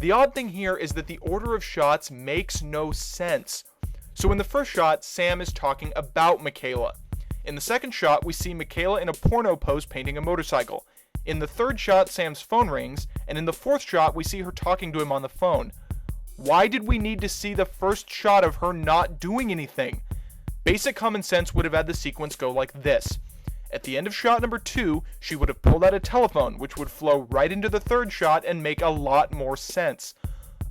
The odd thing here is that the order of shots makes no sense. So in the first shot, Sam is talking about Michaela. In the second shot, we see Michaela in a porno pose painting a motorcycle. In the third shot, Sam's phone rings, and in the fourth shot, we see her talking to him on the phone. Why did we need to see the first shot of her not doing anything? Basic common sense would have had the sequence go like this. At the end of shot number 2, she would have pulled out a telephone, which would flow right into the third shot and make a lot more sense.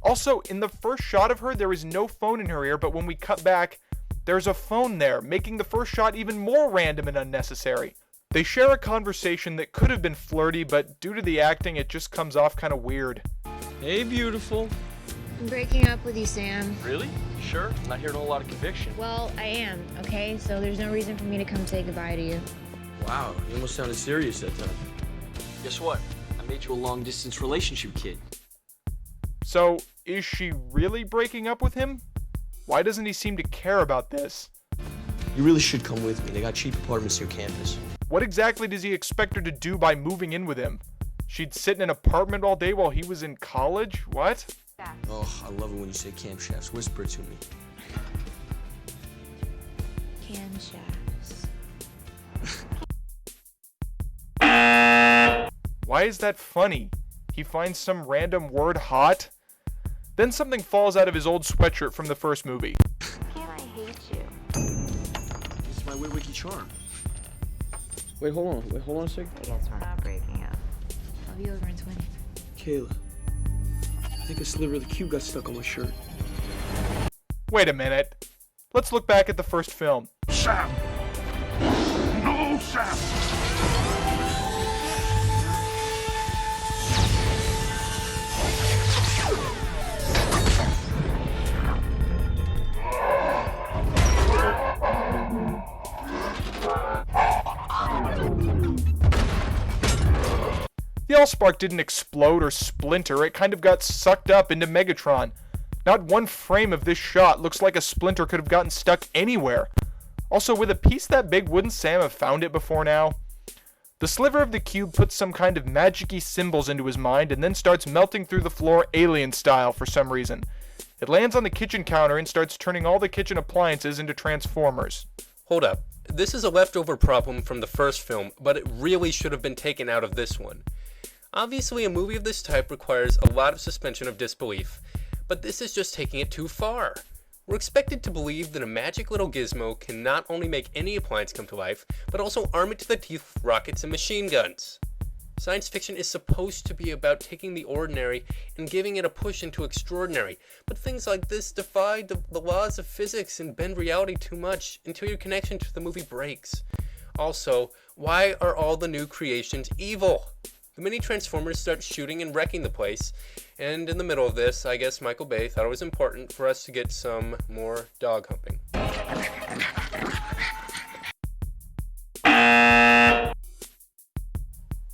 Also, in the first shot of her, there is no phone in her ear, but when we cut back, there's a phone there, making the first shot even more random and unnecessary. They share a conversation that could have been flirty, but due to the acting, it just comes off kind of weird. Hey, beautiful. I'm breaking up with you, Sam. Really? You sure? I'm not hearing a whole lot of conviction. Well, I am, okay? So there's no reason for me to come say goodbye to you. Wow, you almost sounded serious that time. Guess what? I made you a long-distance relationship kid. So, is she really breaking up with him? Why doesn't he seem to care about this? You really should come with me. They got cheap apartments near campus. What exactly does he expect her to do by moving in with him? She'd sit in an apartment all day while he was in college? What? Oh, I love it when you say camshafts. Whisper it to me. Camshafts. Why is that funny? He finds some random word hot? Then something falls out of his old sweatshirt from the first movie. Can I hate you? This is my Wiki charm. Wait, hold on a second. I guess we're not breaking up. I'll be over in 20. Kayla, I think a sliver of the cube got stuck on my shirt. Wait a minute. Let's look back at the first film. Sam! No, Sam! The Allspark didn't explode or splinter, it kind of got sucked up into Megatron. Not one frame of this shot looks like a splinter could have gotten stuck anywhere. Also, with a piece that big, wouldn't Sam have found it before now? The sliver of the cube puts some kind of magic-y symbols into his mind and then starts melting through the floor alien style for some reason. It lands on the kitchen counter and starts turning all the kitchen appliances into transformers. Hold up. This is a leftover problem from the first film, but it really should have been taken out of this one. Obviously, a movie of this type requires a lot of suspension of disbelief, but this is just taking it too far. We're expected to believe that a magic little gizmo can not only make any appliance come to life, but also arm it to the teeth with rockets and machine guns. Science fiction is supposed to be about taking the ordinary and giving it a push into extraordinary, but things like this defy the laws of physics and bend reality too much until your connection to the movie breaks. Also, why are all the new creations evil? The mini Transformers start shooting and wrecking the place, and in the middle of this, I guess Michael Bay thought it was important for us to get some more dog humping.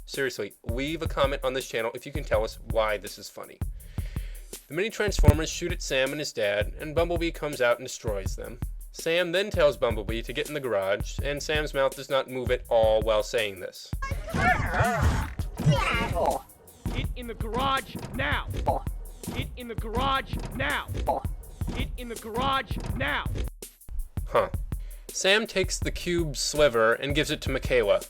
Seriously, leave a comment on this channel if you can tell us why this is funny. The mini Transformers shoot at Sam and his dad, and Bumblebee comes out and destroys them. Sam then tells Bumblebee to get in the garage, and Sam's mouth does not move at all while saying this. Get in the garage now! Get in the garage now! Get in the garage now! Huh. Sam takes the cube sliver and gives it to Michaela.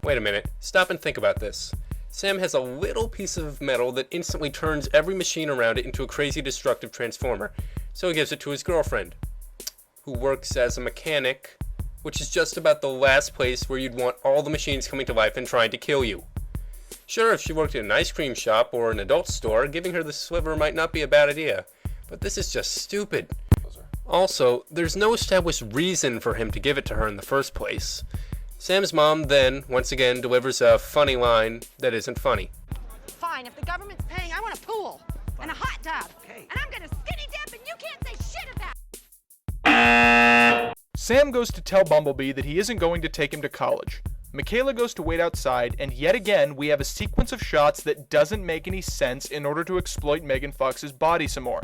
Wait a minute, stop and think about this. Sam has a little piece of metal that instantly turns every machine around it into a crazy destructive transformer, so he gives it to his girlfriend, who works as a mechanic, which is just about the last place where you'd want all the machines coming to life and trying to kill you. Sure, if she worked in an ice cream shop or an adult store, giving her the sliver might not be a bad idea, but this is just stupid. Also, there's no established reason for him to give it to her in the first place. Sam's mom then, once again, delivers a funny line that isn't funny. Fine, if the government's paying, I want a pool and a hot tub. And I'm gonna skinny dip and you can't say shit about it. Sam goes to tell Bumblebee that he isn't going to take him to college. Michaela goes to wait outside, and yet again we have a sequence of shots that doesn't make any sense in order to exploit Megan Fox's body some more.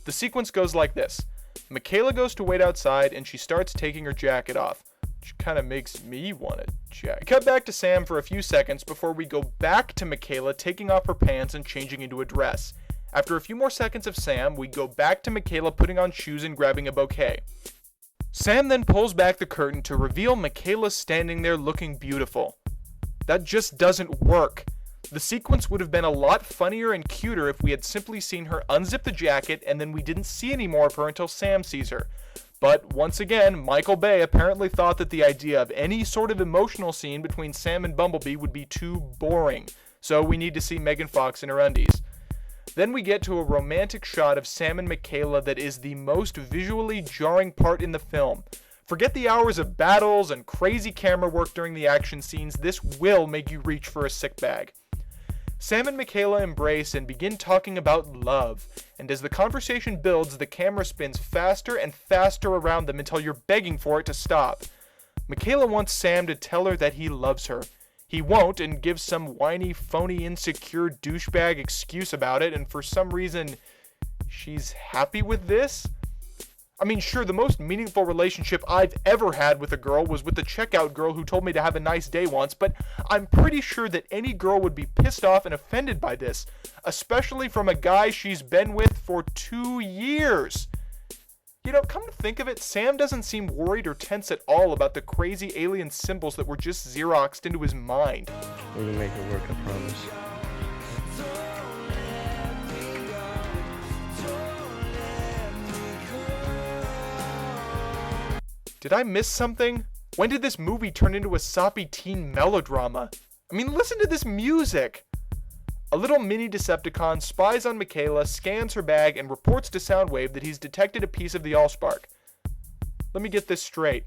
The sequence goes like this. Michaela goes to wait outside and she starts taking her jacket off, which kind of makes me want a jacket. Cut back to Sam for a few seconds before we go back to Michaela taking off her pants and changing into a dress. After a few more seconds of Sam, we go back to Michaela putting on shoes and grabbing a bouquet. Sam then pulls back the curtain to reveal Michaela standing there looking beautiful. That just doesn't work. The sequence would have been a lot funnier and cuter if we had simply seen her unzip the jacket and then we didn't see any more of her until Sam sees her. But once again, Michael Bay apparently thought that the idea of any sort of emotional scene between Sam and Bumblebee would be too boring, so we need to see Megan Fox in her undies. Then we get to a romantic shot of Sam and Michaela that is the most visually jarring part in the film. Forget the hours of battles and crazy camera work during the action scenes, this will make you reach for a sick bag. Sam and Michaela embrace and begin talking about love, and as the conversation builds, the camera spins faster and faster around them until you're begging for it to stop. Michaela wants Sam to tell her that he loves her. He won't and gives some whiny, phony, insecure douchebag excuse about it, and for some reason, she's happy with this? I mean, sure, the most meaningful relationship I've ever had with a girl was with the checkout girl who told me to have a nice day once, but I'm pretty sure that any girl would be pissed off and offended by this, especially from a guy she's been with for 2 years. You know, come to think of it, Sam doesn't seem worried or tense at all about the crazy alien symbols that were just Xeroxed into his mind. We're gonna make it work, I promise. Did I miss something? When did this movie turn into a soppy teen melodrama? I mean, listen to this music! A little mini Decepticon spies on Michaela, scans her bag, and reports to Soundwave that he's detected a piece of the Allspark. Let me get this straight.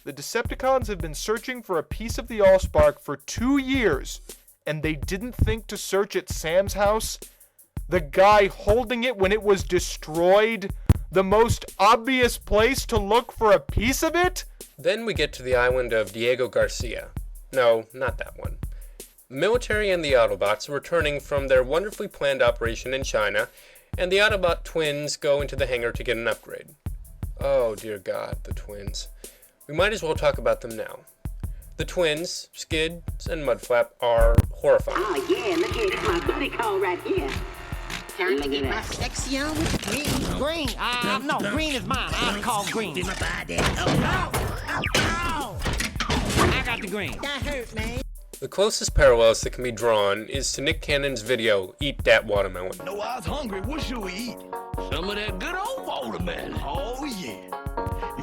The Decepticons have been searching for a piece of the Allspark for 2 years, and they didn't think to search at Sam's house? The guy holding it when it was destroyed? The most obvious place to look for a piece of it? Then we get to the island of Diego Garcia. No, not that one. The military and the Autobots are returning from their wonderfully planned operation in China, and the Autobot twins go into the hangar to get an upgrade. Oh dear God, the twins. We might as well talk about them now. The twins, Skids and Mudflap, are horrifying. Oh yeah, look at it, my booty call right here. Time to get my sexy on with green. No, green is mine. I call green. I got the green. That hurt, man. The closest parallels that can be drawn is to Nick Cannon's video, Eat Dat Watermelon. No, I was hungry. What should we eat? Some of that good old watermelon. Oh, yeah.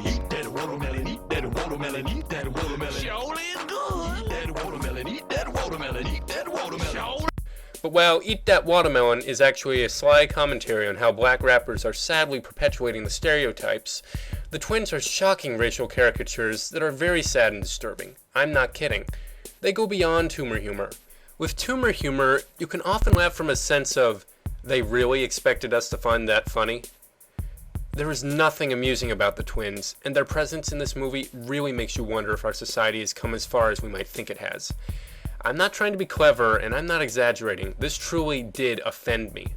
Eat that watermelon, eat that watermelon, eat that watermelon. Surely is good. Eat that watermelon, eat that watermelon, eat that watermelon. Surely. But while Eat Dat Watermelon is actually a sly commentary on how black rappers are sadly perpetuating the stereotypes, the twins are shocking racial caricatures that are very sad and disturbing. I'm not kidding. They go beyond tumor humor. With tumor humor, you can often laugh from a sense of, they really expected us to find that funny? There is nothing amusing about the twins, and their presence in this movie really makes you wonder if our society has come as far as we might think it has. I'm not trying to be clever, and I'm not exaggerating. This truly did offend me.